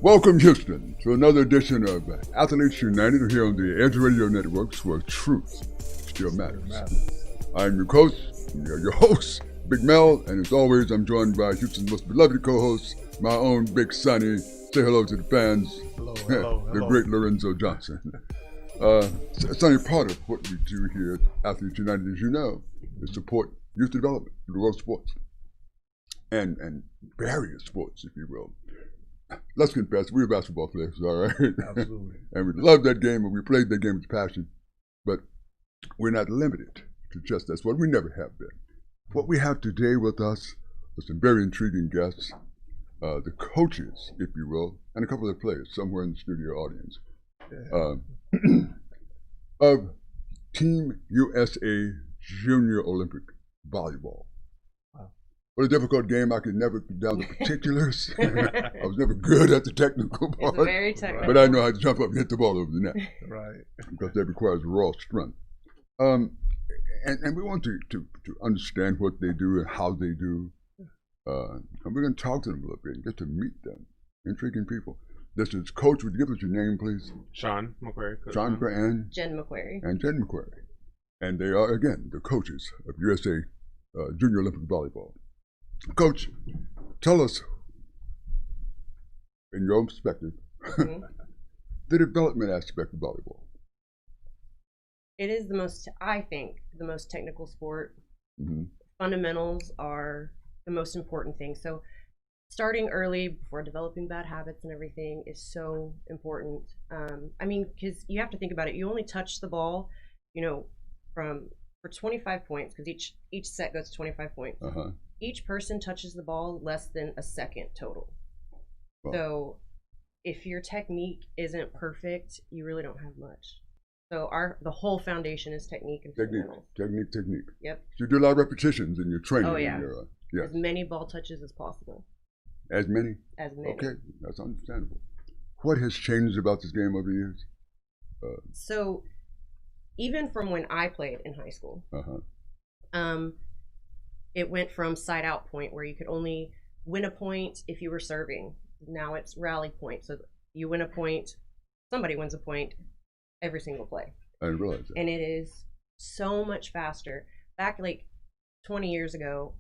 Welcome, Houston, to another edition of Athletes United here on the Edge Radio Networks, where truth still matters. I'm your coach, your host, Big Mel, and as always, I'm joined by Houston's most beloved co-host, my own Big Sonny. Say hello to the fans. Hello. The great Lorenzo Johnson. Sonny, part of what we do here at Athletes United, as you know, is support youth development in the world of sports and various sports, if you will. Let's confess, we're basketball players, all right? Absolutely. And we love that game, and we played that game with passion. But we're not limited to just that. What we never have been. What we have today with us are some very intriguing guests, the coaches, if you will, and a couple of players somewhere in the studio audience of Team USA Junior Olympic Volleyball. What a difficult game. I could never get down the particulars. I was never good at the technical part. It's very technical. But I know how to jump up and hit the ball over the net. Right. Because that requires raw strength. And we want to understand what they do and how they do. And we're going to talk to them a little bit and get to meet them. Intriguing people. This is Coach. Would you give us your name, please? Sean McQuarrie. Sean McQuarrie and Jen McQuarrie. Jen McQuarrie. And they are, again, the coaches of USA Junior Olympic Volleyball. Coach, tell us, in your own perspective, the development aspect of volleyball. It is I think, the most technical sport. Mm-hmm. Fundamentals are the most important thing. So starting early before developing bad habits and everything is so important. Because you have to think about it. You only touch the ball, for 25 points, because each set goes to 25 points. Uh-huh. Each person touches the ball less than a second total. Wow. So if your technique isn't perfect, you really don't have much. So the whole foundation is technique and fundamentals. Technique. Yep. So you do a lot of repetitions in your training. Oh, yeah. Yes. As many ball touches as possible. As many? As many. Okay, that's understandable. What has changed about this game over the years? So even from when I played in high school, it went from side out point where you could only win a point if you were serving. Now it's rally point. So you win a point, somebody wins a point every single play. I didn't realize that. And it is so much faster. Back like 20 years ago,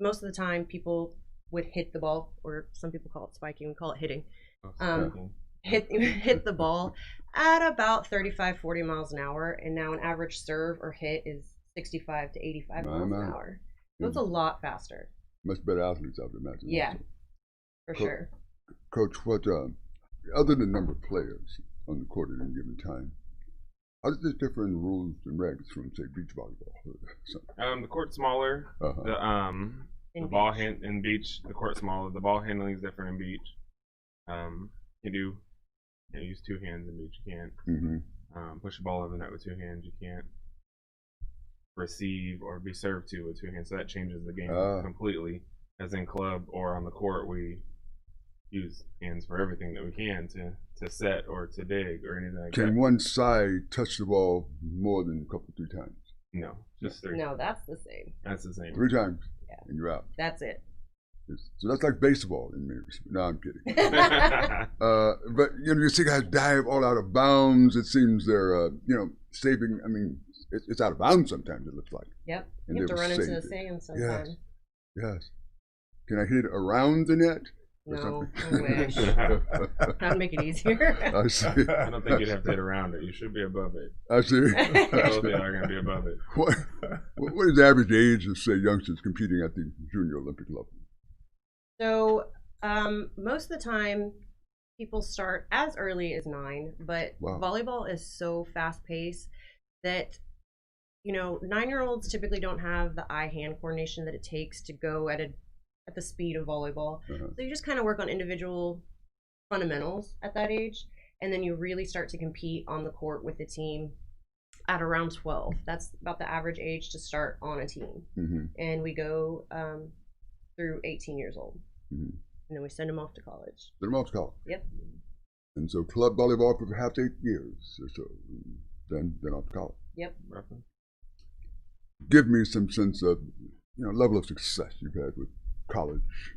most of the time people would hit the ball, or some people call it spiking, we call it hitting. Hit the ball at about 35, 40 miles an hour, and now an average serve or hit is 65 to 85 miles an hour. So it's a lot faster. Much better athletes, I would imagine. Yeah, also. for sure. Coach, what other than the number of players on the court at any given time, how does this differ in rules and regs from, say, beach volleyball? The court's smaller. The ball in beach, the court's smaller. The ball handling is different in beach. You use two hands in beach. You can't push the ball over the net with two hands. You can't receive or be served to with two hands. So that changes the game completely. As in club or on the court, we use hands for everything that we can to set or to dig or anything like that. Can one side touch the ball more than a couple, 3 times? No, just 3. No, that's the same. That's the same. 3 times, yeah. And you're out. That's it. So that's like baseball in many respects. No, I'm kidding. But you see guys dive all out of bounds. It seems they're saving. I mean, it's out of bounds sometimes. It looks like. Yep. And you have to run into the sand sometimes. Yes. Can I hit it around the net? No, I wish. That'd make it easier. I see. I don't think you'd have to hit around it. You should be above it. I see. Both are going to be above it. What is the average age of, say, youngsters competing at the junior Olympic level? So most of the time, people start as early as 9, but volleyball is so fast-paced that 9-year-olds typically don't have the eye-hand coordination that it takes to go at the speed of volleyball. So you just kind of work on individual fundamentals at that age, and then you really start to compete on the court with the team at around 12. That's about the average age to start on a team. And we go through 18 years old. And then we send them off to college. Send them off to college. Yep. And so club volleyball for perhaps 8 years or so, then off to college. Yep. Give me some sense of level of success you've had with college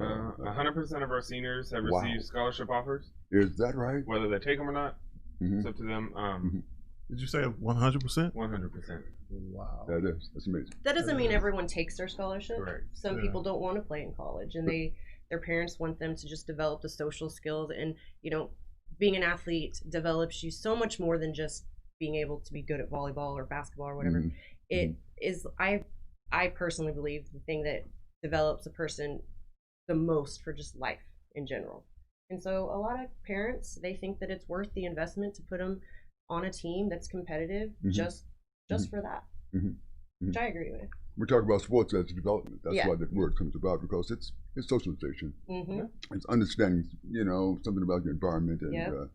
100% of our seniors have received scholarship offers. Is that right? Whether they take them or not, it's up to them. Did you say 100%? 100%. Wow. That's amazing. That doesn't mean everyone takes their scholarship. Correct. Some people don't want to play in college, and their parents want them to just develop the social skills. And being an athlete develops you so much more than just being able to be good at volleyball or basketball or whatever. It is, I personally believe, the thing that develops a person the most for just life in general. And so a lot of parents, they think that it's worth the investment to put them on a team that's competitive just for that, which I agree with. We talk about sports as development. That's why that word comes about, because it's socialization. It's understanding, something about your environment and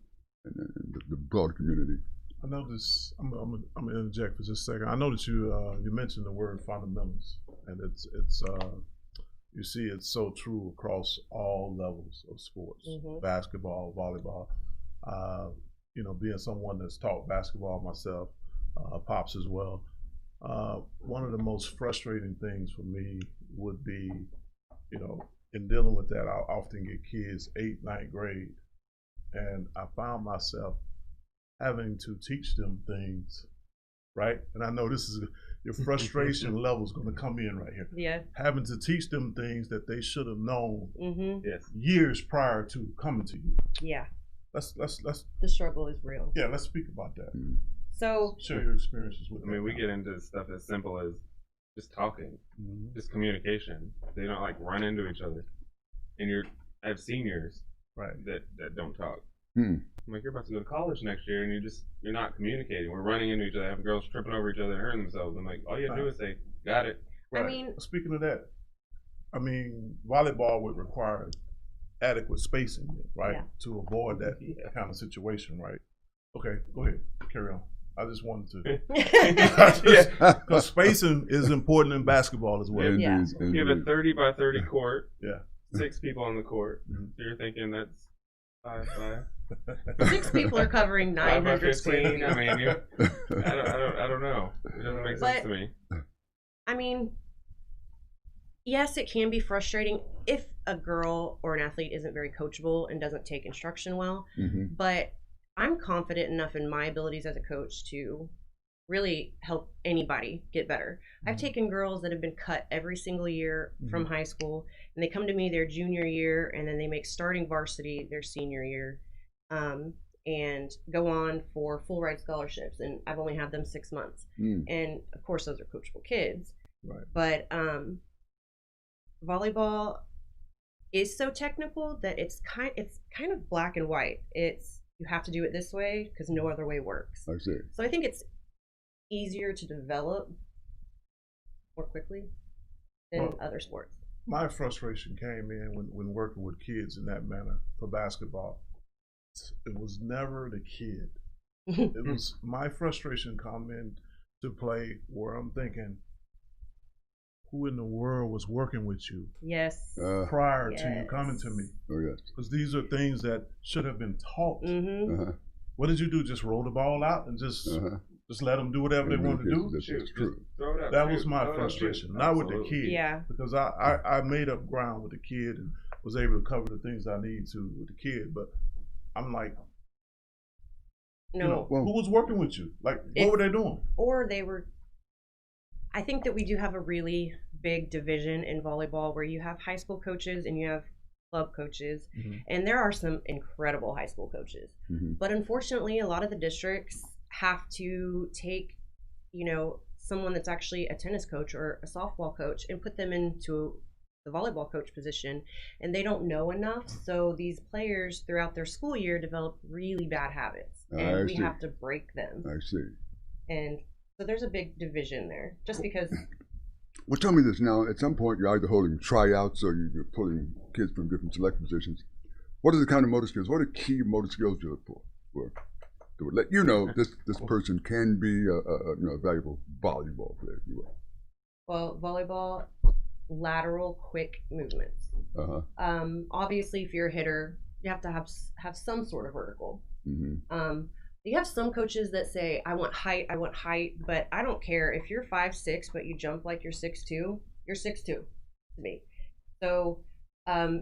the broader community. I know this. I'm gonna interject for just a second. I know that you mentioned the word fundamentals, and it's you see it's so true across all levels of sports, basketball, volleyball. Being someone that's taught basketball myself, Pops as well. One of the most frustrating things for me would be, in dealing with that, I often get kids 8th, 9th grade, and I found myself having to teach them things, right? And I know this is your frustration level is going to come in right here. Yeah. Having to teach them things that they should have known years prior to coming to you. Yeah. Let's. The struggle is real. Yeah, let's speak about that. So share your experiences with. We get into stuff as simple as just talking, just communication. They don't run into each other, and I have seniors that don't talk. I'm like, you're about to go to college next year, and you're not communicating. We're running into each other, having girls tripping over each other and hurting themselves. I'm like, all you have to do is say, got it. Right. Speaking of that, volleyball would require adequate spacing, right, to avoid that kind of situation, right? Okay, go ahead, carry on. I just wanted to, because spacing is important in basketball as well. Yeah. You have a 30 by 30 court. 6 people on the court. So you're thinking that's 5 by 6 people are covering 900 square feet. I don't know. It doesn't make sense to me. Yes, it can be frustrating if a girl or an athlete isn't very coachable and doesn't take instruction well. But I'm confident enough in my abilities as a coach to really help anybody get better. I've taken girls that have been cut every single year from high school, and they come to me their junior year, and then they make starting varsity their senior year, and go on for full ride scholarships. And I've only had them 6 months. And of course, those are coachable kids. Right. But volleyball is so technical that it's kind of black and white. You have to do it this way because no other way works. I see. So I think it's easier to develop more quickly than other sports. My frustration came in when working with kids in that manner for basketball. It was never the kid. It was my frustration come in to play where I'm thinking, who in the world was working with you? Yes. Prior to you coming to me. Oh, yes. Because these are things that should have been taught. What did you do? Just roll the ball out and just let them do whatever they want to do? That's true. That was my frustration, not with the kid. Yeah. Because I made up ground with the kid and was able to cover the things I need to with the kid. But I'm like, no. Who was working with you? What were they doing? Or they were. I think that we do have a really big division in volleyball where you have high school coaches and you have club coaches, and there are some incredible high school coaches. But unfortunately, a lot of the districts have to take, someone that's actually a tennis coach or a softball coach and put them into the volleyball coach position, and they don't know enough. So these players throughout their school year develop really bad habits, and we have to break them. I see. And so there's a big division there, just because. Well, tell me this now. At some point, you're either holding tryouts or you're pulling kids from different select positions. What are the kind of motor skills? What are key motor skills you look for that would let you know this person can be a valuable volleyball player, if you will? Well, volleyball, lateral, quick movements. Obviously, if you're a hitter, you have to have some sort of vertical. You have some coaches that say, I want height, but I don't care. If you're 5'6", but you jump like you're 6'2", you're 6'2" to me. So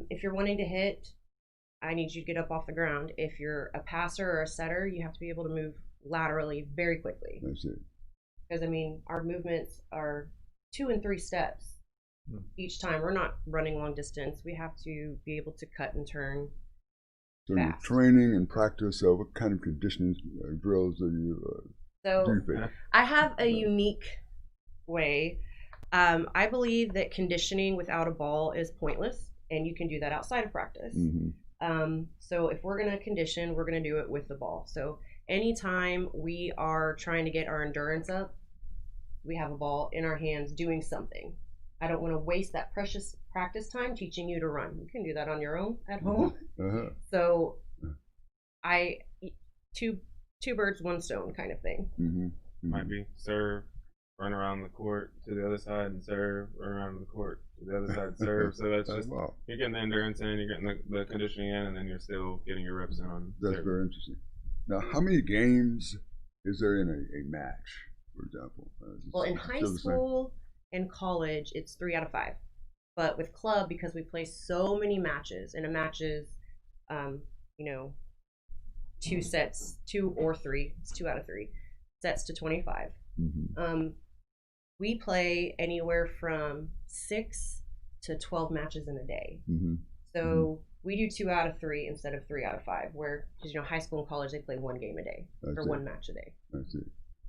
If you're wanting to hit, I need you to get up off the ground. If you're a passer or a setter, you have to be able to move laterally very quickly. That's it. Because, I mean, our movements are 2 and 3 steps each time. We're not running long distance. We have to be able to cut and turn So fast. your training and practice, what kind of conditioning drills do you face? I have a unique way. I believe that conditioning without a ball is pointless, and you can do that outside of practice. So if we're going to condition, we're going to do it with the ball. So anytime we are trying to get our endurance up, we have a ball in our hands doing something. I don't want to waste that precious practice time teaching you to run. You can do that on your own at home. So two birds, one stone kind of thing. Might be serve, run around the court to the other side and serve, run around the court to the other side, serve. So that's just, you're getting the endurance in, you're getting the conditioning in, and then you're still getting your reps in on That's serve. very interesting. Now, how many games is there in a match, for example? Well, in high school and college, it's 3 out of 5. But with club, because we play so many matches, and a match is, 2 sets, 2 or 3, it's 2 out of 3, sets to 25. We play anywhere from 6 to 12 matches in a day. So we do 2 out of 3 instead of 3 out of 5, where, because high school and college, they play 1 game a day, or 1 match a day. That's it.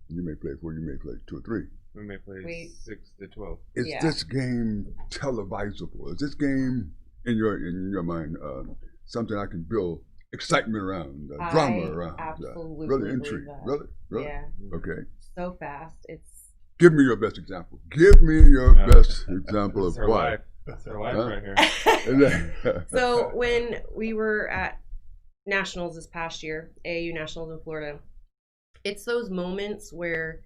You may play 4, you may play 2 or 3. We may play 6 to 12. Is this game televisable? Is this game, in your mind, something I can build excitement around, drama around? Absolutely. Really intrigue. Really? Yeah. Okay. So fast. Give me your best example. Give me your best example of why. That's her life right here. So when we were at Nationals this past year, AAU Nationals in Florida, it's those moments where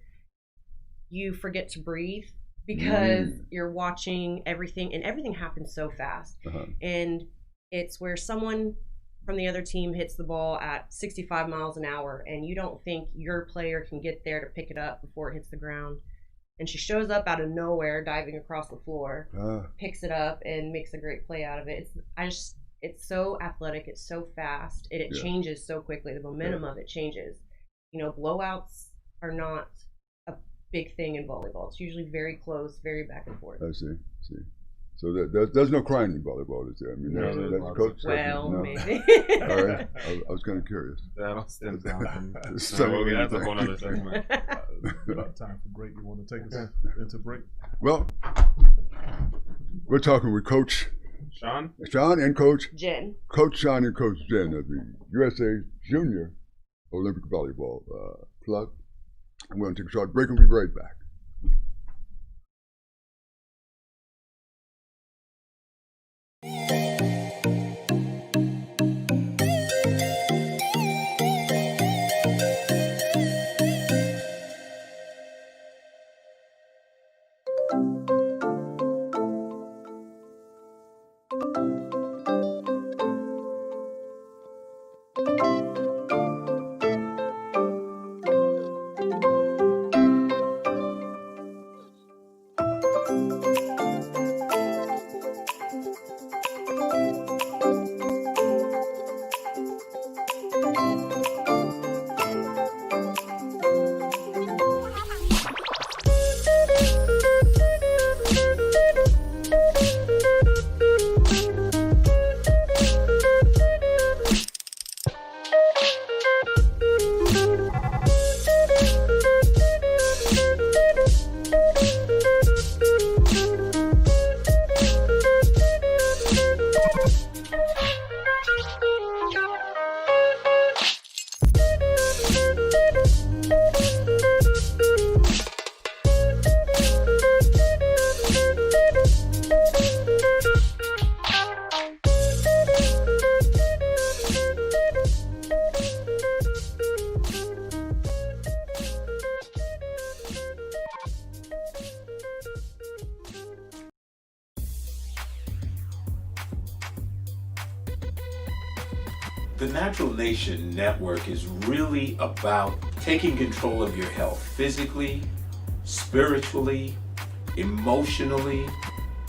you forget to breathe because you're watching everything, and everything happens so fast. And it's where someone from the other team hits the ball at 65 miles an hour, and you don't think your player can get there to pick it up before it hits the ground. And she shows up out of nowhere, diving across the floor, picks it up, and makes a great play out of it. It's so athletic, it's so fast, and it changes so quickly. The momentum of it changes. Blowouts are not a big thing in volleyball. It's usually very close, very back and forth. I see. So there's no crying in volleyball, is there? I mean, that's coach. Well, maybe. All right. I was kind of curious. That all stems down from that's a whole other segment. About time for break. You want to take us into break? Well, we're talking with Coach Sean and Coach Jen. Coach Sean and Coach Jen of the USA Junior Olympic Volleyball Club. I'm going to take a short break and we'll be right back. The Natural Nation Network is really about taking control of your health physically, spiritually, emotionally,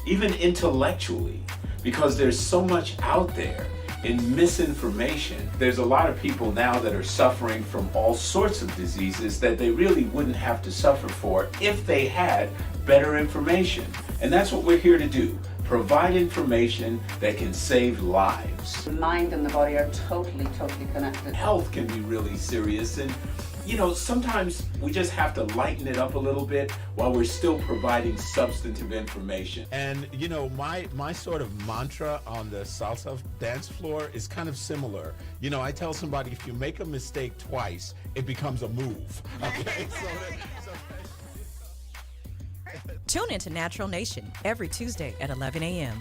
even intellectually. because there's so much out there in misinformation. There's a lot of people now that are suffering from all sorts of diseases that they really wouldn't have to suffer for if they had better information. And that's what we're here to do. Provide information that can save lives. The mind and the body are totally connected. Health can be really serious, and you know, sometimes we just have to lighten it up a little bit while we're still providing substantive information. And you know, my sort of mantra on the salsa dance floor is kind of similar. You know, I tell somebody, if you make a mistake twice, it becomes a move. Okay? Tune into Natural Nation every Tuesday at 11 a.m.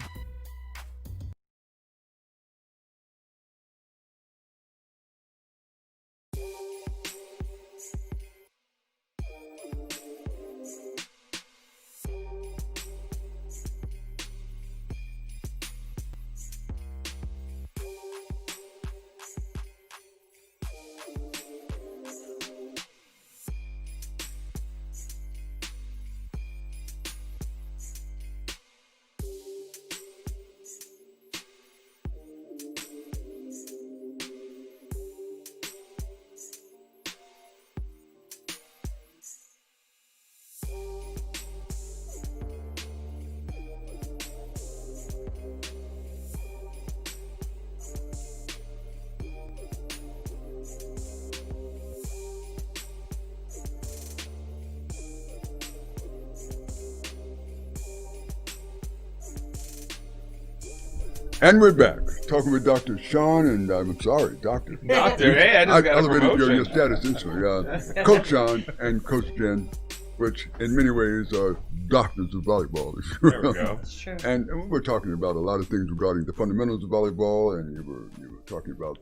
And we're back, talking with Dr. Sean, and I'm sorry, Doctor. Doctor, hey, I just got a elevated promotion. your status instantly. Coach Sean and Coach Jen, which in many ways are doctors of volleyball. There we go. That's true. And we're talking about a lot of things regarding the fundamentals of volleyball, and you were talking about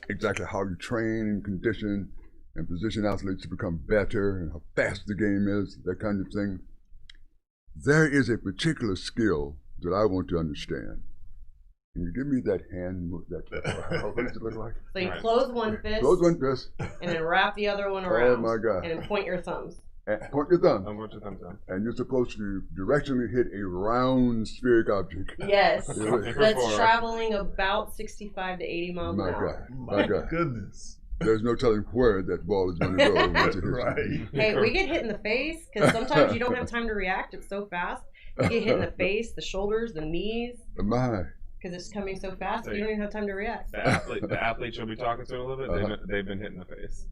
exactly how you train and condition and position athletes to become better, and how fast the game is, that kind of thing. There is a particular skill that I want to understand. Can you give me that hand? What does it look like? So you close one fist, Close one fist. and then wrap the other one around. Oh my God. And then point your thumbs. And point your thumb. Put your thumbs down. And you're supposed to directionally hit a round spheric object. Yes. Really? That's traveling about 65 to 80 miles My an hour. God. My God. Goodness. There's no telling where that ball is going to go once it hits you. Right. Hey, we get hit in the face because sometimes you don't have time to react. It's so fast. You get hit in the face, the shoulders, the knees, My. because it's coming so fast you don't even have time to react. The athletes you'll be talking to in a little bit, they've been hit in the face.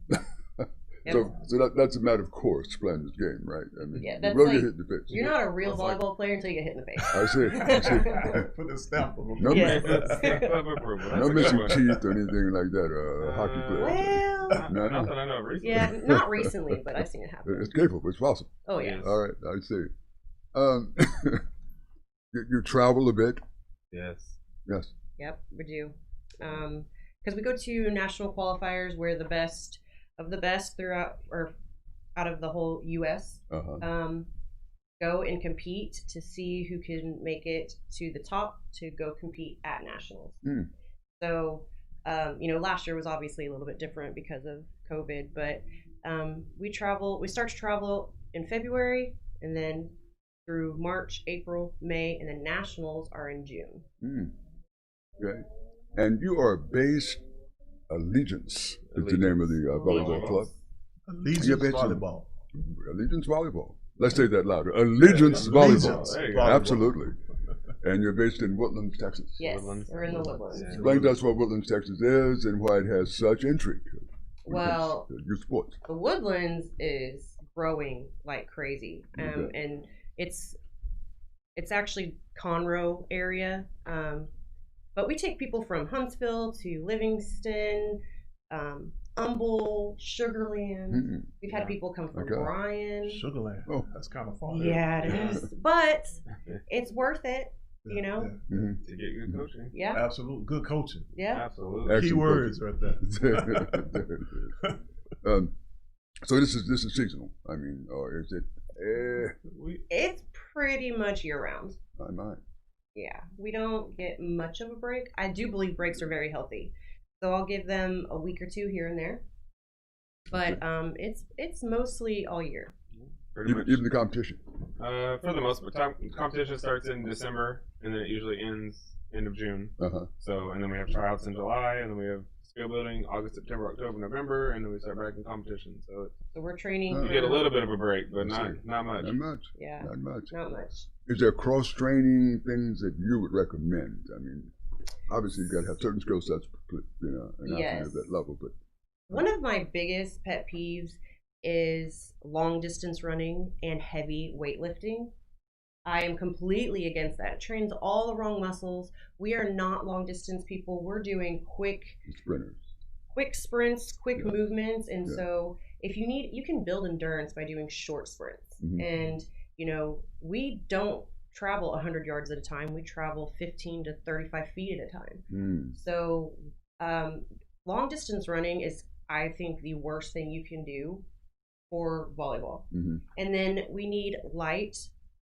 So that's a matter of course playing this game, right? I mean, Yeah, you that's will like, get hit in the face. you're not a real volleyball player until you get hit in the face. I see. Put a stamp on No, Yes. no missing teeth or anything like that. A hockey player. Well, No, Not that I know recently. yeah, not recently, but I've seen it happen. It's capable. It's possible. Oh, yeah. All right, I see. You travel a bit. Yes. Yes. Yep, we do. Because we go to national qualifiers where the best of the best throughout or out of the whole U.S. Go and compete to see who can make it to the top to go compete at nationals. Mm. So, last year was obviously a little bit different because of COVID, but we start to travel in February and then through March, April, May, and then nationals are in June. Mm. Okay. And you are based Allegiance is the name of the volleyball club. Allegiance Volleyball. Allegiance Volleyball. Let's say that louder. Allegiance Volleyball. There you go. Absolutely. And you're based in Woodlands, Texas. Yes, Woodlands. we're in the Woodlands. Yeah. Explain to us what Woodlands, Texas is and why it has such intrigue. Well, youth sports. the Woodlands is growing like crazy, Okay. and it's actually Conroe area. But we take people from Huntsville to Livingston, Humble, Sugarland. Mm-mm. We've had people come from Okay. Bryan. Sugarland. Oh. That's kind of far. Yeah, it is. But it's worth it, you know? Yeah. Mm-hmm. To get good coaching. Yeah. Absolute good coaching. Yeah. Absolutely. Excellent Key words right there. So this is seasonal. I mean, or is it? It's pretty much year round. I might. Yeah, we don't get much of a break. I do believe breaks are very healthy, so I'll give them a week or two here and there. But it's mostly all year. Even the competition. For the most part, competition starts in December, and then it usually ends end of June. So, and then we have tryouts in July, and then we have skill building August, September, October, November, and then we start back in competition. So we're training. You get a little bit of a break, but not much. Not much. Yeah. Not much. Not much. Is there cross training things that you would recommend? I mean, obviously you got to have certain skill sets, an athlete at that level. But one of my biggest pet peeves is long distance running and heavy weightlifting. I am completely against that. It trains all the wrong muscles. We are not long distance people. We're doing quick sprints, quick movements. And so if you need, you can build endurance by doing short sprints. And, we don't travel 100 yards at a time. We travel 15 to 35 feet at a time. So long distance running is, I think, the worst thing you can do for volleyball. And then we need light,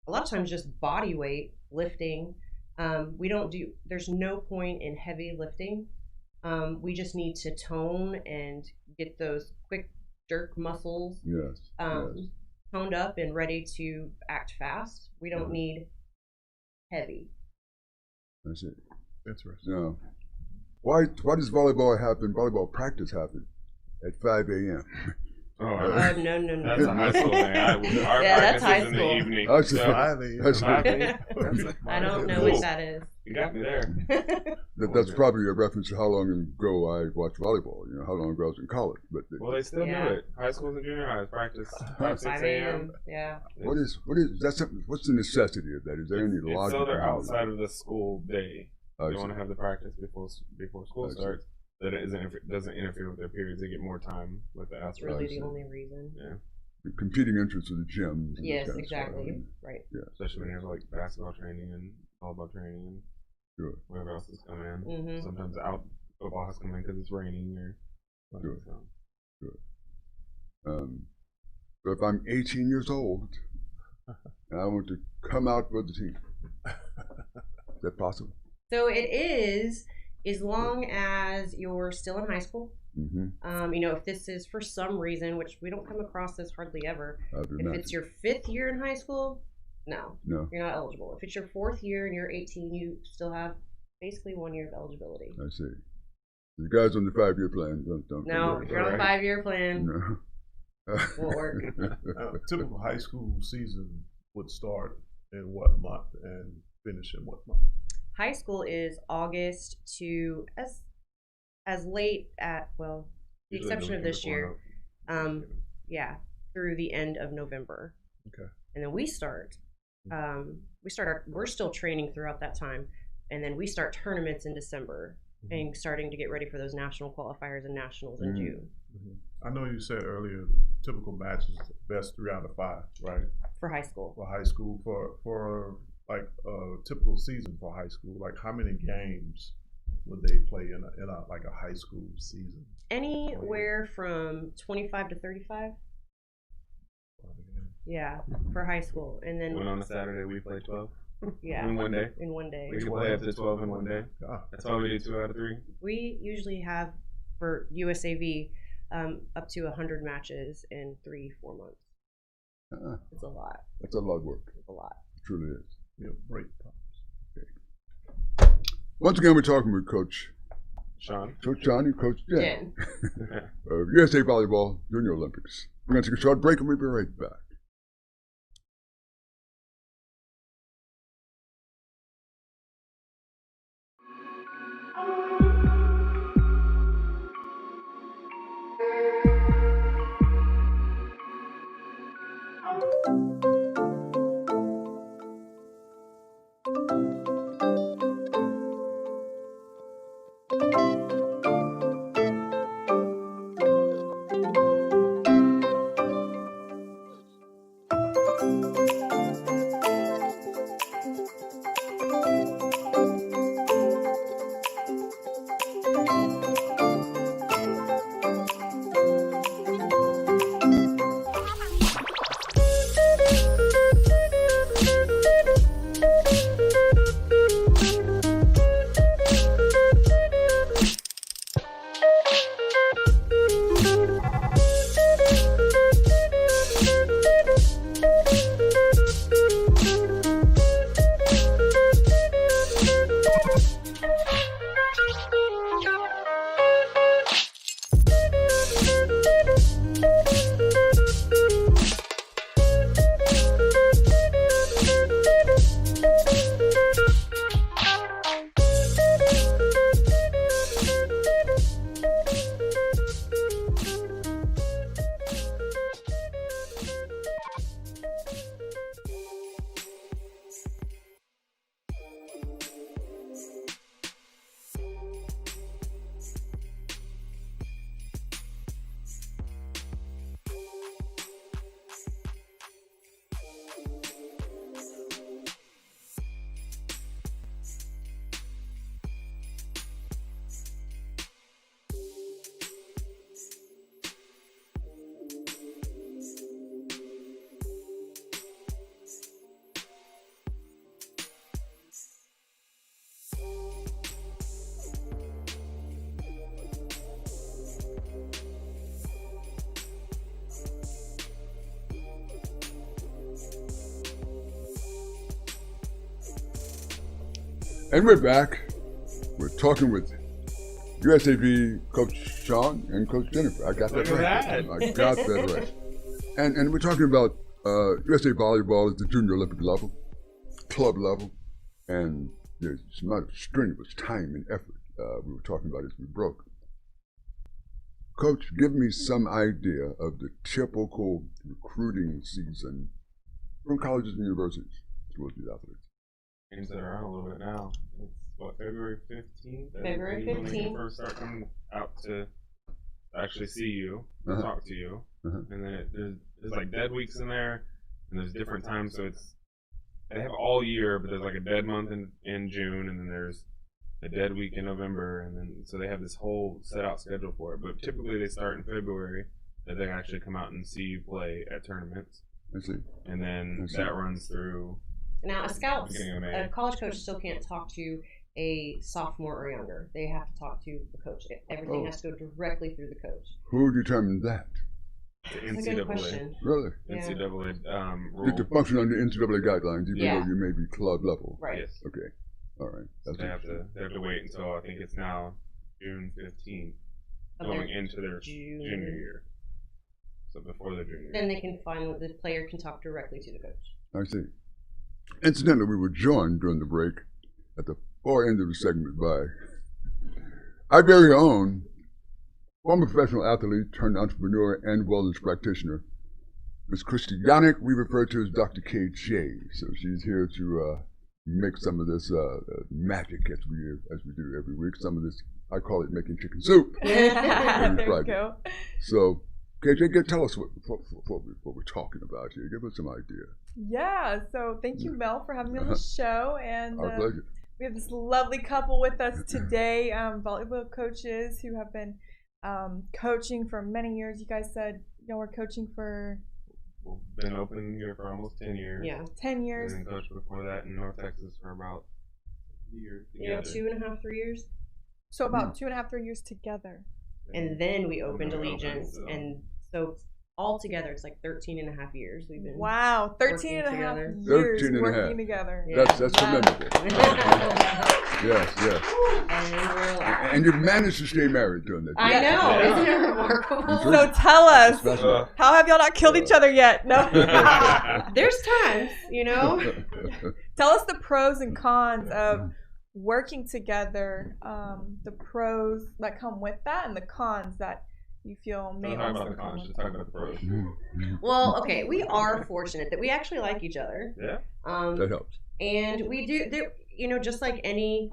a lot of times just body weight lifting. There's no point in heavy lifting. We just need to tone and get those quick jerk muscles toned up and ready to act fast. We don't need heavy. That's it. Interesting. No. Why does volleyball practice happen at 5 a.m.? No. That's a high school thing. Our that's high is in school. the evening. I don't know what that is. You got me there. That's probably a reference to how long ago I watched volleyball. How long ago I was in college. But they still do it. High schools and junior highs practice 5 a.m. Yeah. What's the necessity of that? Is there any logic? So they're outside of the school day. They want to have the practice before school starts. That it doesn't interfere with their periods. They get more time with the athletes. That's really the only reason. Yeah. Competing interests of the gym. Yes, exactly. Right. Yeah. Especially when you have like basketball training and volleyball training and whatever else has come in. Sometimes football has come in because it's raining or. Good. So if I'm 18 years old and I want to come out for the team, is that possible? So it is. As long as you're still in high school, if this is for some reason, which we don't come across this hardly ever, if it's your 5th year in high school, no, you're not eligible. If it's your 4th year and you're 18, you still have basically 1 year of eligibility. I see. The guys on the 5-year plan don't. No, if you're on the 5-year plan, won't work. Typical high school season would start in what month and finish in what month? High school is August to as late at the exception of this year, through the end of November. Okay. And then we start. We're still training throughout that time, and then we start tournaments in December and starting to get ready for those national qualifiers and nationals in June. I know you said earlier, typical matches best 3 out of 5, right? For high school. For high school, for like a typical season for high school, like how many games would they play in a high school season? Anywhere from 25 to 35. Yeah, for high school, and then on a Saturday we play 12. Yeah, in one day. We can play up to 12 in one day. That's why we do 2 out of 3. We usually have for USAV up to 100 matches in 3-4 months. It's a lot. That's a lot of work. It's a lot. It truly is. Break Once again, we're talking with Coach Sean. Coach Sean and Coach Jen. USA Volleyball Junior Olympics. We're going to take a short break and we'll be right back. And we're back. We're talking with USAV Coach Sean and Coach Jennifer. I got that right. I got that right. And we're talking about USA Volleyball is the junior Olympic level, club level, and there's a lot of strenuous time and effort we were talking about as we broke. Coach, give me some idea of the typical recruiting season from colleges and universities towards these athletes. Games that are out a little bit now. It's what, February 15th? February 15th. When they first start coming out to actually see you, talk to you. And then there's like dead weeks in there, and there's different times. So they have all year, but there's like a dead month in June, and then there's a dead week in November, and then so they have this whole set out schedule for it. But typically they start in February, that they actually come out and see you play at tournaments. I see. And then that runs through. Now, a college coach still can't talk to a sophomore or younger. They have to talk to the coach. Everything has to go directly through the coach. Who determined that? The That's a good question. Really? NCAA rule. You have to function under NCAA guidelines, even though you may be club level. Right. Yes. Okay. All right. So they have to wait until I think it's now June 15th, going into their junior year. So before their junior year. Then the player can talk directly to the coach. I see. Incidentally, we were joined during the break at the far end of the segment by our very own former professional athlete turned entrepreneur and wellness practitioner, Ms. Christy Yannick. We refer to as Dr. KJ. So she's here to make some of this magic as we do every week. Some of this, I call it making chicken soup. There you go. So, KJ, tell us what we're talking about here. Give us some idea. Yeah, so thank you, Mel, for having me on the show. And our pleasure. We have this lovely couple with us today, volleyball coaches who have been coaching for many years. You guys said y'all were coaching for... We've been open here for almost 10 years. Yeah. 10 years. And coached before that in North Texas for about a year together. 2.5, 3 years. So about 2.5, 3 years together. And then we opened Allegiance, and so altogether it's like 13 and a half years we've been 13 and a half years working together. Yeah. That's commendable. Yes. And you've managed to stay married during that time. I know, isn't it remarkable? So tell us, how have y'all not killed each other yet? No. There's times, Tell us the pros and cons of working together, the pros that come with that and the cons that you feel may talk about the cons, just talk about the pros. Well, okay, we are fortunate that we actually like each other. Yeah. That helps. And we do, just like any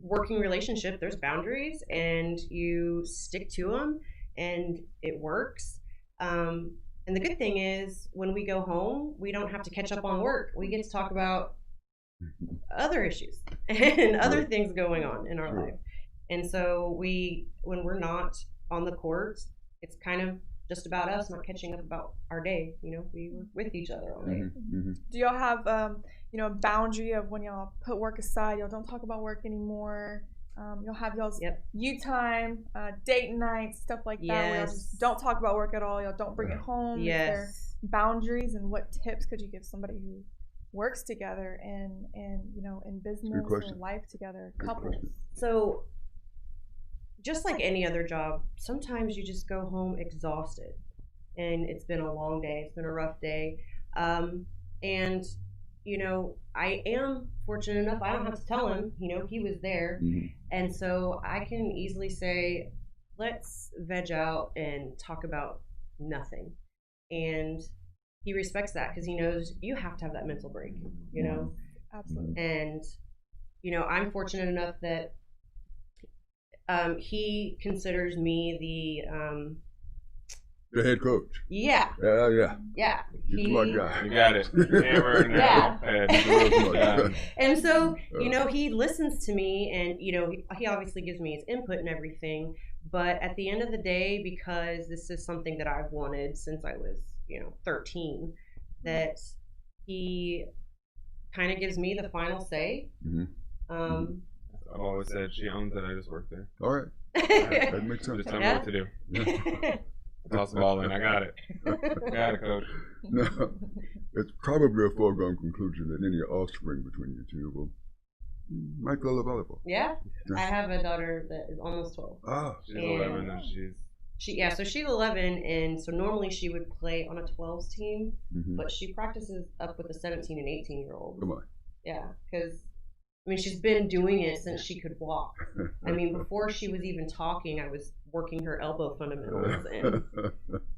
working relationship, there's boundaries and you stick to them and it works. And the good thing is when we go home, we don't have to catch up on work. We get to talk about other issues and other things going on in our life. And so when we're not on the court, it's kind of just about us, not catching up about our day. We were with each other all day. Do y'all have a boundary of when y'all put work aside, y'all don't talk about work anymore? You'll have y'all's you time, date nights, stuff like that. Where y'all just don't talk about work at all. Y'all don't bring it home. Is there boundaries, and what tips could you give somebody who works together and in business and life together, couples? So just like any other job, sometimes you just go home exhausted and it's been a long day, it's been a rough day. And I am fortunate enough, I don't have to tell him, he was there. And so I can easily say, let's veg out and talk about nothing. And he respects that because he knows you have to have that mental break, Absolutely. And, I'm fortunate enough that he considers me the head coach. Yeah. Yeah. He's a smart guy. You got it. Hammer now. And so, he listens to me and, he obviously gives me his input and everything. But at the end of the day, because this is something that I've wanted since I was, 13, that he kind of gives me the final say. I've always said she owns it, I just work there. All right. That makes sense. Just tell me what to do. Toss the ball in. I got it. Got it, coach. No, it's probably a foregone conclusion that any offspring between you two will Michael love volleyball. Yeah, I have a daughter that is almost 12. Ah, she's 11 and so she's 11, and so normally she would play on a 12s team, but she practices up with a 17 and 18-year-old. Come on. Yeah, because I mean she's been doing it since she could walk. I mean before she was even talking, I was working her elbow fundamentals. And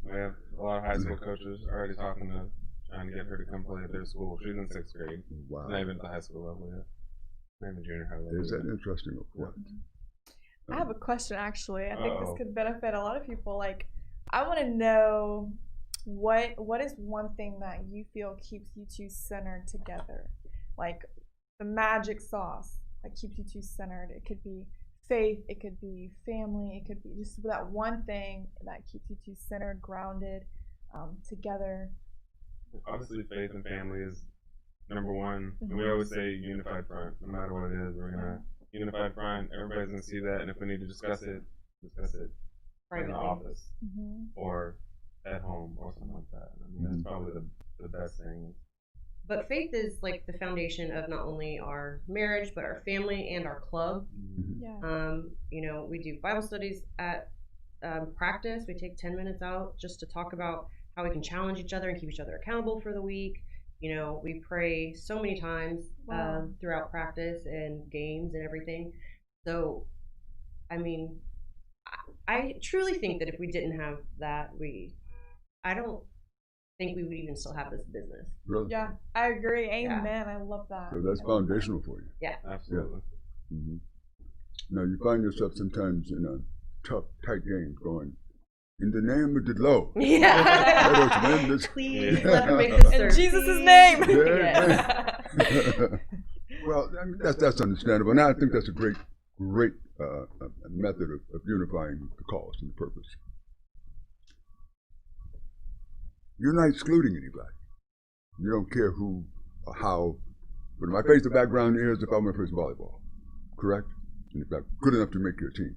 we have a lot of high school coaches already trying to get her to come play at their school. She's in 6th grade. Wow. Not even at the high school level yet. Not even junior high level. Is that interesting or what? I have a question actually. I think this could benefit a lot of people. Like, I want to know what is one thing that you feel keeps you two centered together? Like the magic sauce that keeps you two centered. It could be faith, it could be family, it could be just that one thing that keeps you two centered, grounded, together. Obviously, faith and family is number one. And we always say unified front. No matter what it is, we're gonna unified front. Everybody's gonna see that, and if we need to discuss it right in the office or at home or something like that. I mean, that's probably the best thing. But faith is like the foundation of not only our marriage, but our family and our club. Yeah. You know, we do Bible studies at practice. We take 10 minutes out just to talk about how we can challenge each other and keep each other accountable for the week. You know, we pray so many times throughout practice and games and everything. So, I mean, I truly think that if we didn't have that, I don't think we would even still have this business. Really? Yeah, I agree. Amen. Yeah. I love that. So that's foundational for you. Yeah. Absolutely. Yeah. Now, you find yourself sometimes in a tough, tight game going, in the name of the Lord. Yeah. Let us win this. Please let her make this in Jesus' name. Yeah. Well, I mean, that's understandable. And I think that's a great method of unifying the cause and the purpose. You're not excluding anybody. You don't care who or how. But my basic background is if I want to play volleyball, correct? And if I'm good enough to make your team,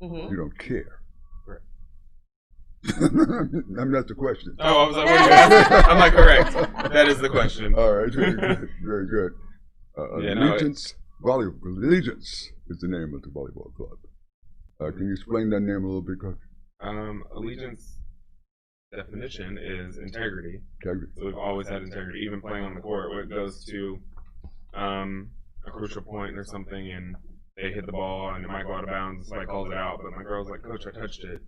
you don't care. I mean, that's the question. Oh, I was like, what are you asking? I'm like, correct. That is the question. All right, very good. Very good. Allegiance is the name of the volleyball club. Can you explain that name a little bit, Coach? Allegiance definition is integrity. So we've always had integrity, even playing on the court. When it goes to a crucial point or something, and they hit the ball and it might go out of bounds, somebody calls it out, but my girl's like, Coach, I touched it.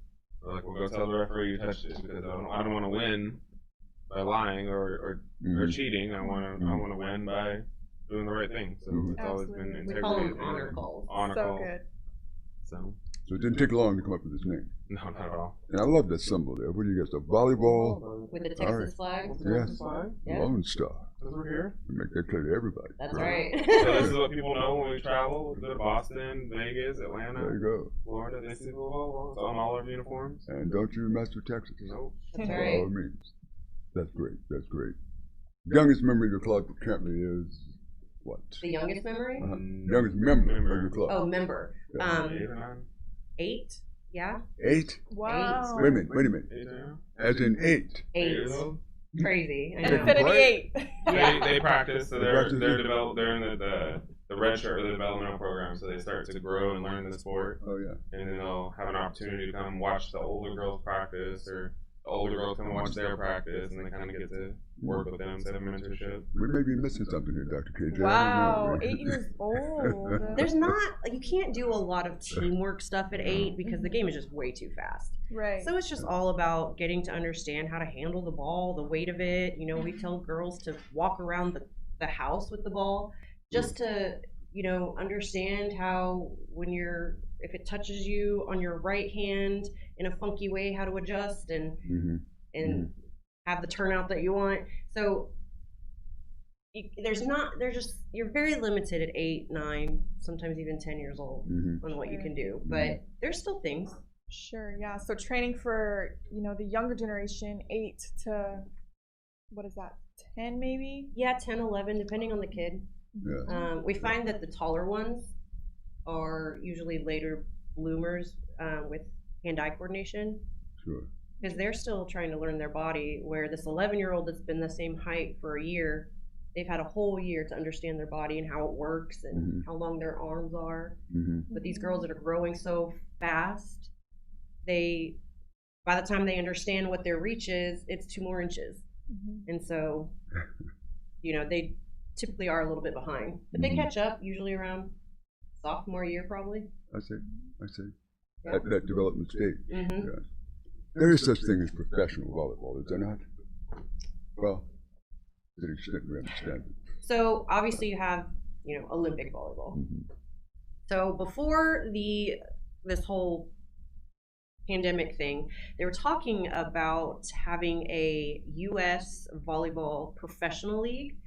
We're like, well, go tell the referee you touched it, because I don't want to win by lying or cheating. I want to win by doing the right thing. So it's always been integrity. We call them honor calls. Honor calls. Good. So it didn't take long to come up with this name. No, not at all. And I love that symbol there. What do you guys? The volleyball with the Texas flag. Yes, yeah. Lone Star. Because we're here. We make that clear to everybody. That's right. So this is what people know when we travel. We go to Boston, Vegas, Atlanta. There you go. Florida. They see the logo. It's on all our uniforms. And don't you mess with Texas. Nope. That's By right. all means. That's great. That's great. Youngest memory of your club currently is what? The youngest memory? Youngest member of your club. Oh, member. 8 or 9. 8. Yeah. 8? Wow. Wait a minute. 8, As in 8. 8. Crazy. I know. Infinity 8. They practice, so they're in the red shirt or the developmental program, so they start to grow and learn the sport. Oh yeah. And then they'll have an opportunity to come watch the older girls practice, or the older girls come watch their practice, and they kind of get to work with them, set up mentorship. We may be missing something here, Dr. KJ. Wow, 8 years old. There's you can't do a lot of teamwork stuff at 8 because the game is just way too fast. Right. So it's just all about getting to understand how to handle the ball, the weight of it. You know, we tell girls to walk around the house with the ball just to, understand how if it touches you on your right hand in a funky way, how to adjust and have the turnout that you want. So you're very limited at 8, 9, sometimes even 10 years old on what you can do. But there's still things. Sure, yeah. So training for, the younger generation, 8 to, what is that, 10 maybe? Yeah, 10, 11, depending on the kid. Yeah. We find that the taller ones are usually later bloomers with hand-eye coordination. Sure. Because they're still trying to learn their body, where this 11-year-old that's been the same height for a year they've had a whole year to understand their body and how it works and how long their arms are. But these girls that are growing so fast, by the time they understand what their reach is, it's 2 more inches. And so, they typically are a little bit behind, but they catch up usually around sophomore year, probably. I see. Yeah. That development stage. Yes. There is such thing as professional volleyball, is there not? Well, to the extent we understand it. So obviously you have, Olympic volleyball. So before this whole pandemic thing, they were talking about having a U.S. volleyball professional league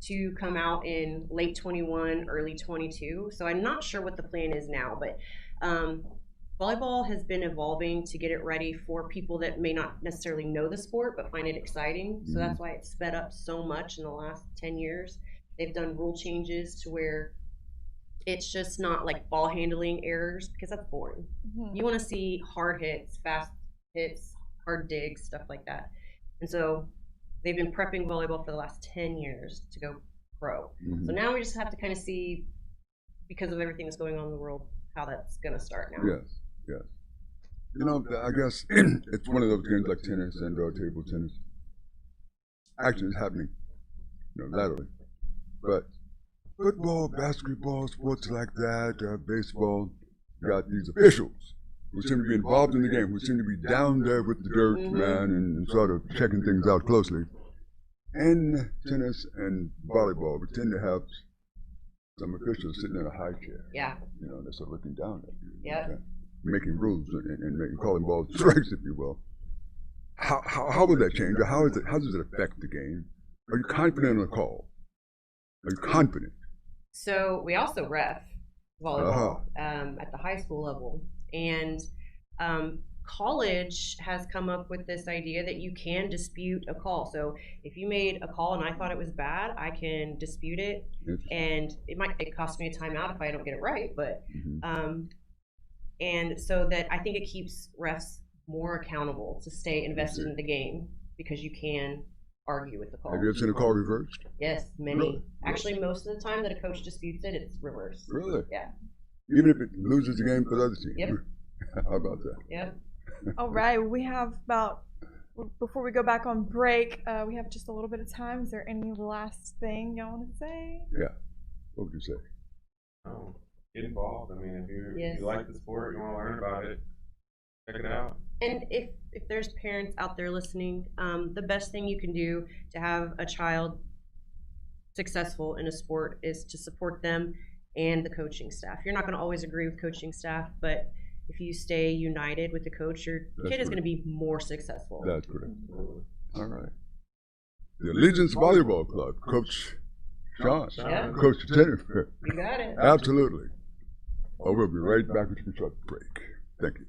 to come out in late 21, early 22. So I'm not sure what the plan is now, but volleyball has been evolving to get it ready for people that may not necessarily know the sport but find it exciting. So that's why it's sped up so much in the last 10 years. They've done rule changes to where it's just not like ball handling errors, because that's boring. You want to see hard hits, fast hits, hard digs, stuff like that. And so they've been prepping volleyball for the last 10 years to go pro. So now we just have to kind of see, because of everything that's going on in the world, how that's going to start now. Yes. I guess it's one of those games like tennis and table tennis. Action is happening, laterally. But football, basketball, sports like that, baseball, you got these officials who seem to be involved in the game, who seem to be down there with the dirt, man, and sort of checking things out closely. In tennis and volleyball, we tend to have some officials sitting in a high chair. Yeah. They're sort of looking down at you. Yeah. Making rules and calling balls strikes, if you will. How will that change? Or how does it affect the game? Are you confident in a call? Are you confident? So we also ref volleyball at the high school level, and college has come up with this idea that you can dispute a call. So if you made a call and I thought it was bad, I can dispute it, and it cost me a timeout if I don't get it right. But and so that I think it keeps refs more accountable to stay invested in the game, because you can argue with the call. Have you ever seen a call reversed? Yes, many. Really? Actually, most of the time that a coach disputes it, it's reversed. Really? Yeah. Even if it loses the game for the other team? Yep. How about that? Yep. All right, we have before we go back on break, we have just a little bit of time. Is there any last thing y'all want to say? Yeah. What would you say? Oh, get involved. I mean, if you like the sport, you want to learn about it, check it out. And if there's parents out there listening, the best thing you can do to have a child successful in a sport is to support them and the coaching staff. You're not going to always agree with coaching staff, but if you stay united with the coach, your kid is going to be more successful. That's correct. All right. The Allegiance Volleyball Club, Coach Sean, Yeah. Coach Jennifer. You got it. Absolutely. Oh, we'll be right back with a short break. Thank you.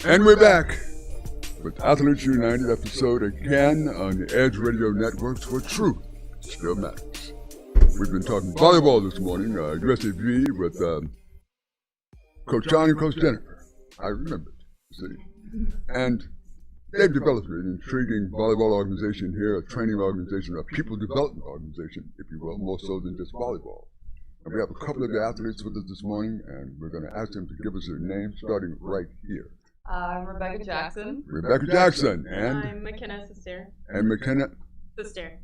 And we're back with Athletes United episode again on the Edge Radio Networks, where truth still matters. We've been talking volleyball this morning, USAV with Coach John and Coach Jennifer. I remember it, see. And they've developed an intriguing volleyball organization here, a training organization, a people development organization, if you will, more so than just volleyball. And we have a couple of the athletes with us this morning, and we're going to ask them to give us their names, starting right here. I'm Rebecca Jackson. Rebecca Jackson. And? I'm McKenna Sister. And McKenna? Sister.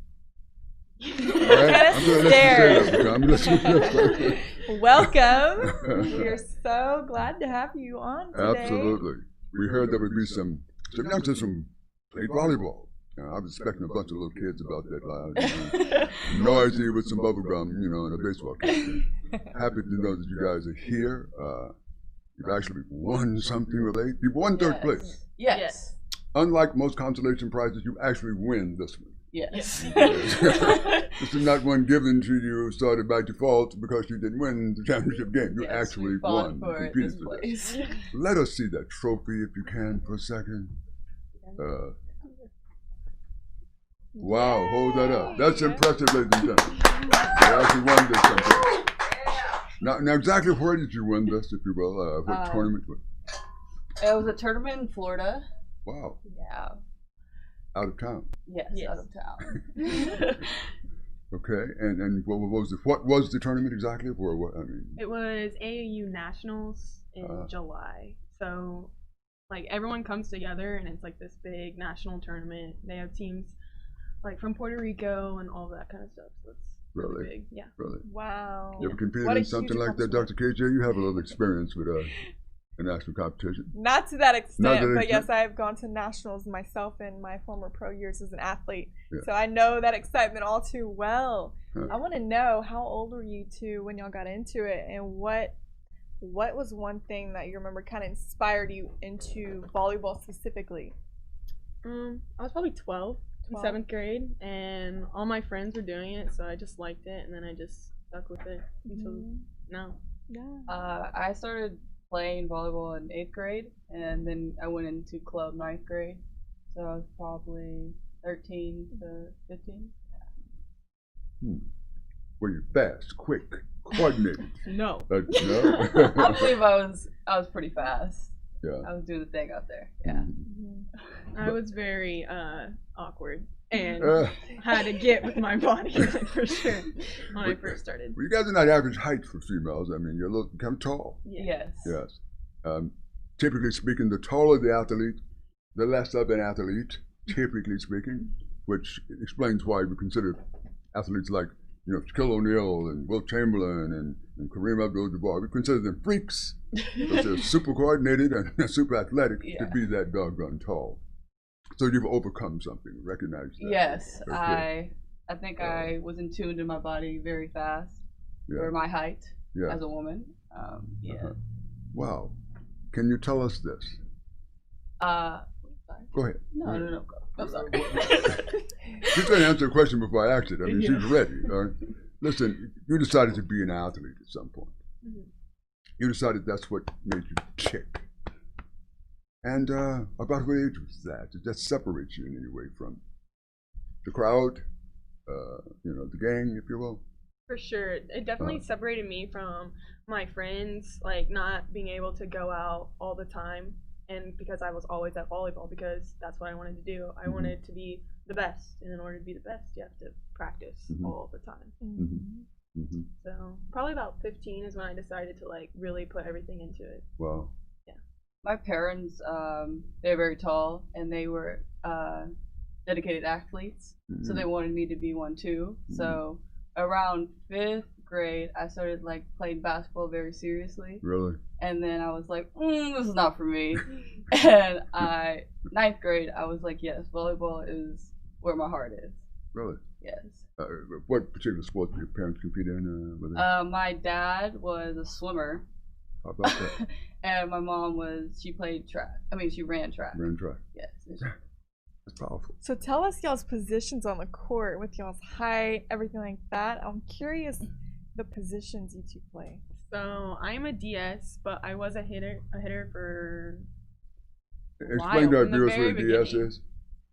All right, I'm going to let you say that. Welcome. We're so glad to have you on today. Absolutely. We heard there would be some youngsters from played volleyball. I was expecting a bunch of little kids about that loud, noisy with some bubble gum, and a baseball cap. Happy to know that you guys are here. You've actually won something related. You've won third place. Yes. Unlike most consolation prizes, you actually win this one. Yes. This is not one given to you started by default because you didn't win the championship game. You actually won. You competed for this. Let us see that trophy if you can for a second. Wow, hold that up. That's impressive, ladies and gentlemen. You actually won this someplace. Now, exactly where did you win this, if you will? What tournament? It was a tournament in Florida. Wow. Yeah. Out of town. Yes. Out of town. Okay, and what was the tournament exactly? Or what? I mean, it was AAU Nationals in July. So, like, everyone comes together, and it's like this big national tournament. They have teams like from Puerto Rico and all that kind of stuff. So it's really big. Yeah. Really. Wow. You ever competed in something like that, Dr. KJ? You have a little experience with a national competition. Not to that extent, but yes, I have gone to nationals myself in my former pro years as an athlete. Yeah. So I know that excitement all too well. I want to know, how old were you two when y'all got into it, and what was one thing that you remember kind of inspired you into volleyball specifically? I was probably 12. 7th grade, and all my friends were doing it, so I just liked it, and then I just stuck with it until now. Yeah. I started playing volleyball in 8th grade, and then I went into club 9th grade, so I was probably 13 to 15. Yeah. Were you fast, quick, coordinated? No. No. I believe I was pretty fast. Yeah. I was doing the thing out there. Yeah. I was very awkward and had to get with my body for sure when I first started. Well, you guys are not average height for females. I mean, you're kind of tall. Yes. Yes. Typically speaking, the taller the athlete, the less of an athlete, typically speaking, which explains why we consider athletes like, Shaquille O'Neal and Wilt Chamberlain and Kareem Abdul-Jabbar, we consider them freaks because they're super coordinated and super athletic to be that doggone tall. So you've overcome something, recognize that. Yes, okay. I think I was in tune to my body very fast for my height as a woman. Wow. Can you tell us this? Go ahead. No. Go. I'm sorry. She's going to answer a question before I ask it. I mean, she's ready. All right? Listen, you decided to be an athlete at some point. Mm-hmm. You decided that's what made you tick. And about what age was that? Did that separate you in any way from the crowd, the gang, if you will? For sure. It definitely separated me from my friends, like not being able to go out all the time. And because I was always at volleyball, because that's what I wanted to do. I wanted to be the best. And in order to be the best, you have to practice all the time. So probably about 15 is when I decided to really put everything into it. Wow. Yeah. My parents, they're very tall, and they were dedicated athletes. So they wanted me to be one too. So around 5th grade, I started playing basketball very seriously. Really? And then I was like, this is not for me. And 9th grade, I was like, yes, volleyball is where my heart is. Really? Yes. What particular sport did your parents compete in? My dad was a swimmer. How about that? And my mom she played track. She ran track. Ran track. Yes. That's powerful. So tell us y'all's positions on the court with y'all's height, everything like that. I'm curious the positions you two play. So I'm a DS, but I was a hitter for Explain to our viewers what a DS is.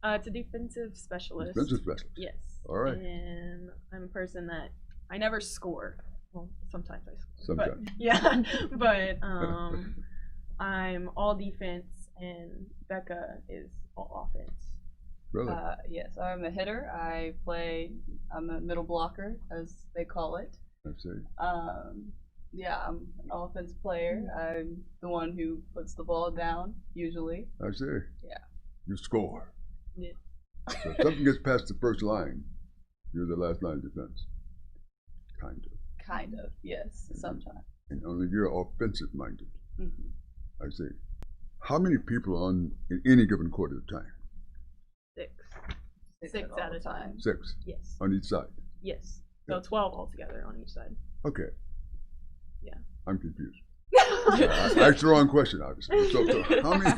It's a defensive specialist. Defensive specialist. Yes. All right. And I'm a person that I never score. Well, sometimes I score. Sometimes. But, yeah. But I'm all defense, and Becca is all offense. Really? Yes, I'm a hitter. I'm a middle blocker, as they call it. I see. Yeah, I'm an offense player. I'm the one who puts the ball down, usually. I see. Yeah. You score. Yeah. So if something gets past the first line, you're the last line of defense. Kind of. Kind of, yes, sometimes. And only you're offensive minded. Mm-hmm. I see. How many people on in any given court at a time? Six at a time. 6? Yes. On each side? Yes. So 12 altogether on each side. Okay. Yeah. I'm confused. I asked the wrong question, obviously. So how many?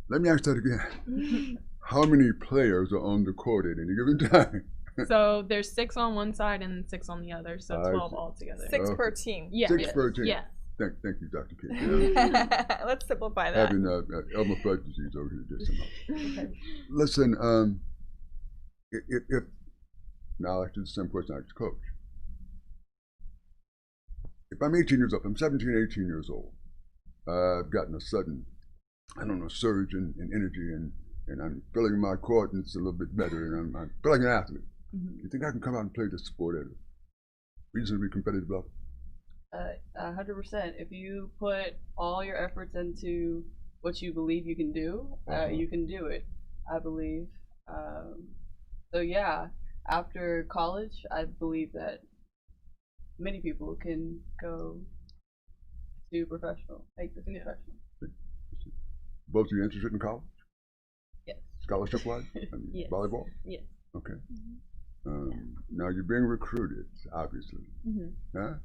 Let me ask that again. How many players are on the court at any given time? So there's 6 on one side and 6 on the other, so 12 altogether. 6 per team. Yeah. 6 per team. Yeah. Thank you, Dr. King. Let's simplify that. Having Elmer Fudd disease over here just enough. Listen, if now I'll ask you the same question I asked Coach. If I'm 18 years old, I'm 17, 18 years old, I've gotten a sudden, surge in energy, and I'm filling my court, and it's a little bit better, and I feel like an athlete. You think I can come out and play this sport at a reasonably competitive level? 100%. If you put all your efforts into what you believe you can do, you can do it, I believe. So yeah, after college, I believe that many people can go do professional, make this professional. Both of you interested in college? Yes. Scholarship-wise? Yes. Volleyball? Yes. Okay. Now you're being recruited, obviously. Huh?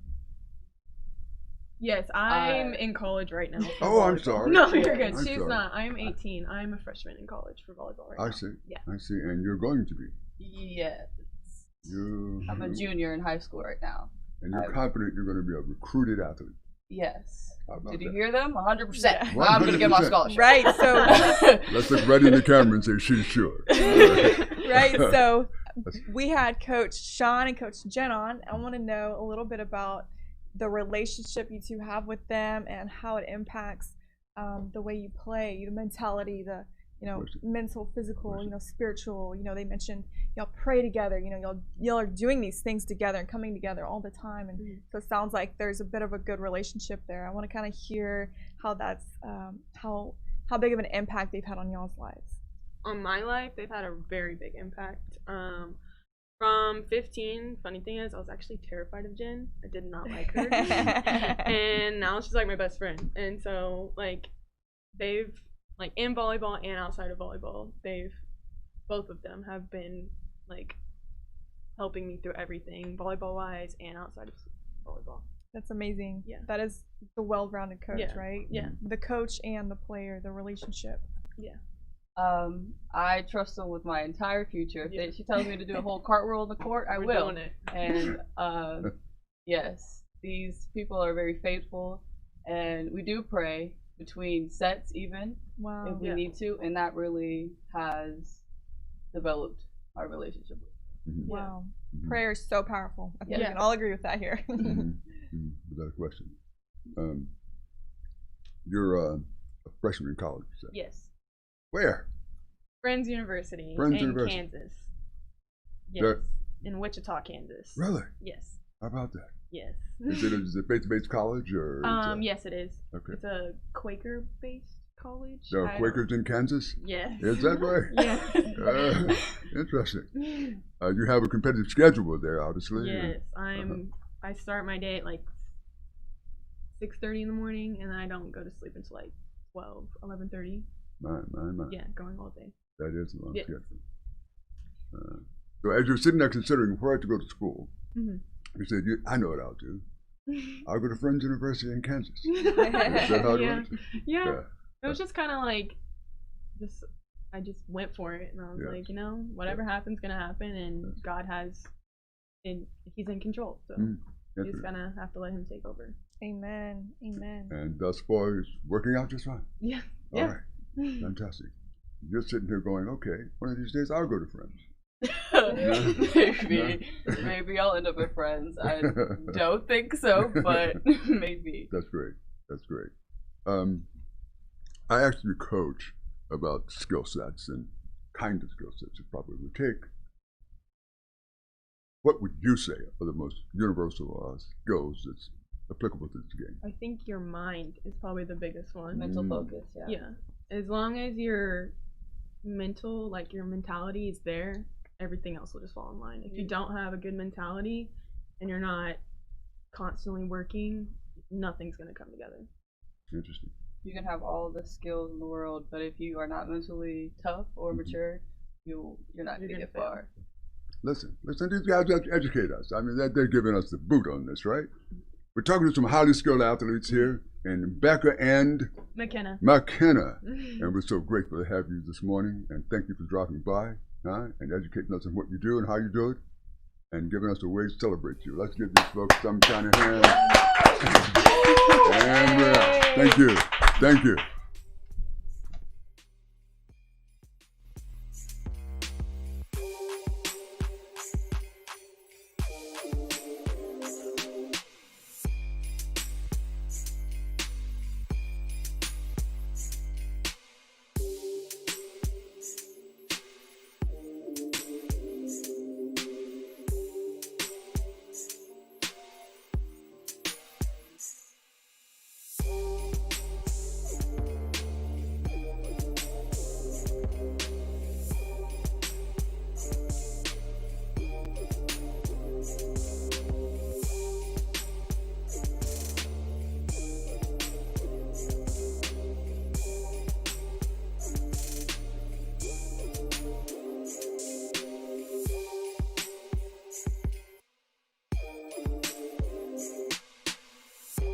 Yes, I'm in college right now. Oh, I'm sorry. No, you're good. I'm She's sorry. not. I'm 18. I'm a freshman in college for volleyball right now. I see. Yeah. I see. And you're going to be? Yes. I'm a junior in high school right now. And you're confident you're going to be a recruited athlete? Yes. Did you hear them? 100%. Well, I'm going to 100%. get my scholarship. Right, so... Let's look right in the camera and say she's sure. Right, so we had Coach Sean and Coach Jen on. I want to know a little bit about the relationship you two have with them and how it impacts the way you play, the mentality, the mental, physical, spiritual. They mentioned y'all pray together. Y'all are doing these things together and coming together all the time, and so it sounds like there's a bit of a good relationship there. I want to kind of hear how that's how big of an impact they've had on y'all's lives. On my life, they've had a very big impact. From 15, funny thing is, I was actually terrified of Jen. I did not like her. And now she's like my best friend. And so, they've, in volleyball and outside of volleyball, both of them have been, helping me through everything, volleyball-wise and outside of volleyball. That's amazing. Yeah. That is the well-rounded coach, right? Yeah. The coach and the player, the relationship. Yeah. I trust them with my entire future. If she tells me to do a whole cartwheel in the court, I will. Doing it. And yes, these people are very faithful, and we do pray between sets even if we need to, and that really has developed our relationship. Wow. Prayer is so powerful. I think we can all agree with that here. Without a question. You're a freshman in college, you said? Yes. Where? Friends University University. Kansas. Yes. In Wichita, Kansas. Really? Yes. How about that? Yes. Is it a faith-based college or? Yes, it is. Okay. It's a Quaker-based college. There are Quakers in Kansas? Yes. Is that right? Yeah. Interesting. You have a competitive schedule there, obviously. Yes, I start my day at 6:30 in the morning, and I don't go to sleep until 11:30. My. Yeah, going all day. That is a long schedule. So as you're sitting there considering where to go to school, you said, I know what I'll do. I'll go to Friends University in Kansas. Is that how it works? Yeah. It was just kind of I just went for it, and I was whatever happens, gonna happen, and God He's in control, so you just gonna have to let Him take over. Amen. And thus far, it's working out just fine. Yeah. All right. Fantastic. You're sitting here going, okay, one of these days I'll go to Friends. Maybe I'll end up with Friends. I don't think so, but maybe. That's great. That's great. I asked you, Coach, about skill sets and kind of skill sets you probably would take. What would you say are the most universal skills that's applicable to this game? I think your mind is probably the biggest one. Mental focus, yeah. Yeah. As long as your mental, like your mentality is there, everything else will just fall in line. If you don't have a good mentality and you're not constantly working, nothing's going to come together. Interesting. You can have all the skills in the world, but if you are not mentally tough or mature, you're not going to get far. Listen, these guys educate us. I mean, they're giving us the boot on this, right? We're talking to some highly skilled athletes here, and Becca and McKenna. And we're so grateful to have you this morning, and thank you for dropping by and educating us on what you do and how you do it, and giving us a way to celebrate you. Let's give these folks some kind of hand. And we're out. Thank you. Thank you.